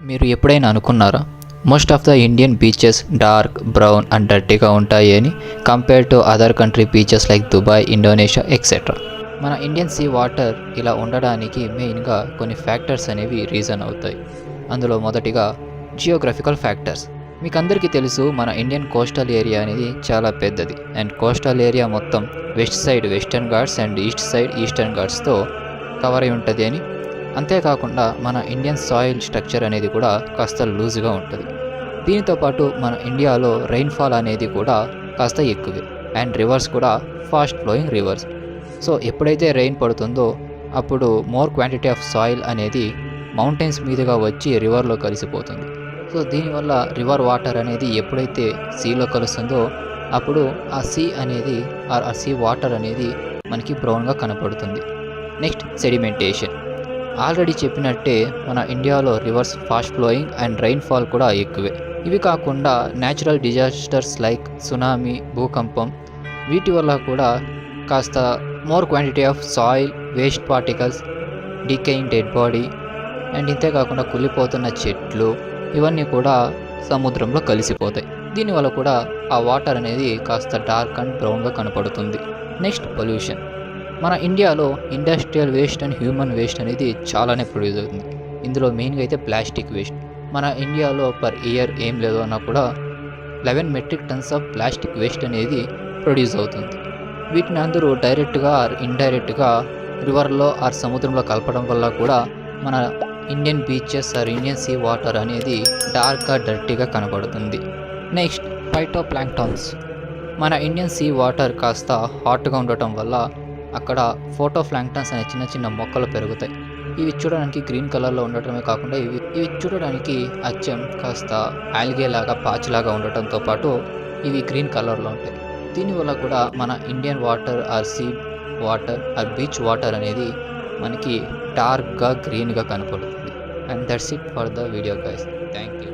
మీరు ఎప్పుడైనా అనుకున్నారా most of the Indian beaches dark brown and డర్టీగా ఉంటాయి అని compare to other country beaches like Dubai, Indonesia etcetera. మన ఇండియన్ సీ వాటర్ ఇలా ఉండడానికి మెయిన్గా కొన్ని ఫ్యాక్టర్స్ అనేవి రీజన్ అవుతాయి. అందులో మొదటిగా జియోగ్రఫికల్ ఫ్యాక్టర్స్. మీకు అందరికీ తెలుసు మన ఇండియన్ కోస్టల్ ఏరియా అనేది చాలా పెద్దది అండ్ కోస్టల్ ఏరియా మొత్తం west side Western Ghats and east side Eastern ఘాట్స్తో కవర్ అయి ఉంటుంది అని. అంతేకాకుండా మన ఇండియన్ సాయిల్ స్ట్రక్చర్ అనేది కూడా కాస్త లూజ్గా ఉంటుంది. దీనితో పాటు మన ఇండియాలో రెయిన్ఫాల్ అనేది కూడా కాస్త ఎక్కువే అండ్ రివర్స్ కూడా ఫాస్ట్ ఫ్లోయింగ్ రివర్స్. సో ఎప్పుడైతే రెయిన్ పడుతుందో అప్పుడు మోర్ క్వాంటిటీ ఆఫ్ సాయిల్ అనేది మౌంటైన్స్ మీదుగా వచ్చి రివర్లో కలిసిపోతుంది. సో దీనివల్ల రివర్ వాటర్ అనేది ఎప్పుడైతే సీలో కలుస్తుందో అప్పుడు ఆ సీ అనేది ఆ సీ వాటర్ అనేది మనకి బ్రౌన్గా కనపడుతుంది. Next sedimentation. ఆల్రెడీ చెప్పినట్టే మన ఇండియాలో reverse fast flowing and rainfall కూడా ఎక్కువే. ఇవి కాకుండా న్యాచురల్ డిజాస్టర్స్ లైక్ సునామీ, భూకంపం వీటి వల్ల కూడా కాస్త more quantity of soil, waste particles, decaying dead body and ఇంతేకాకుండా కుళ్ళిపోతున్న చెట్లు ఇవన్నీ కూడా సముద్రంలో కలిసిపోతాయి. దీనివల్ల కూడా ఆ వాటర్ అనేది కాస్త డార్క్ అండ్ బ్రౌన్గా కనపడుతుంది. Next pollution. మన ఇండియాలో industrial waste and human waste అనేది చాలానే ప్రొడ్యూస్ అవుతుంది. ఇందులో మెయిన్గా అయితే ప్లాస్టిక్ వేస్ట్. మన ఇండియాలో పర్ ఇయర్ ఏం లేదు అన్నా కూడా 11 metric tons of plastic waste అనేది ప్రొడ్యూస్ అవుతుంది. వీటిని అందరూ డైరెక్ట్గా ఆర్ ఇండైరెక్ట్గా రివర్లో ఆర్ సముద్రంలో కలపడం వల్ల కూడా మన Indian beaches or Indian sea water అనేది డార్క్గా డర్టీగా కనబడుతుంది. Next phytoplanktons. మన ఇండియన్ సీ వాటర్ కాస్త హాట్గా ఉండటం వల్ల అక్కడ ఫోటో ప్లాంక్టన్స్ అనే చిన్న చిన్న మొక్కలు పెరుగుతాయి. ఇవి చూడడానికి గ్రీన్ కలర్లో ఉండటమే కాకుండా ఇవి చూడడానికి అచ్చం కాస్త ఆల్గే లాగా పాచిలాగా ఉండటంతో పాటు ఇవి గ్రీన్ కలర్లో ఉంటాయి. దీనివల్ల కూడా మన Indian water or sea water or beach water అనేది మనకి డార్క్గా గ్రీన్గా కనపడుతుంది. And that's it for the video guys. Thank you.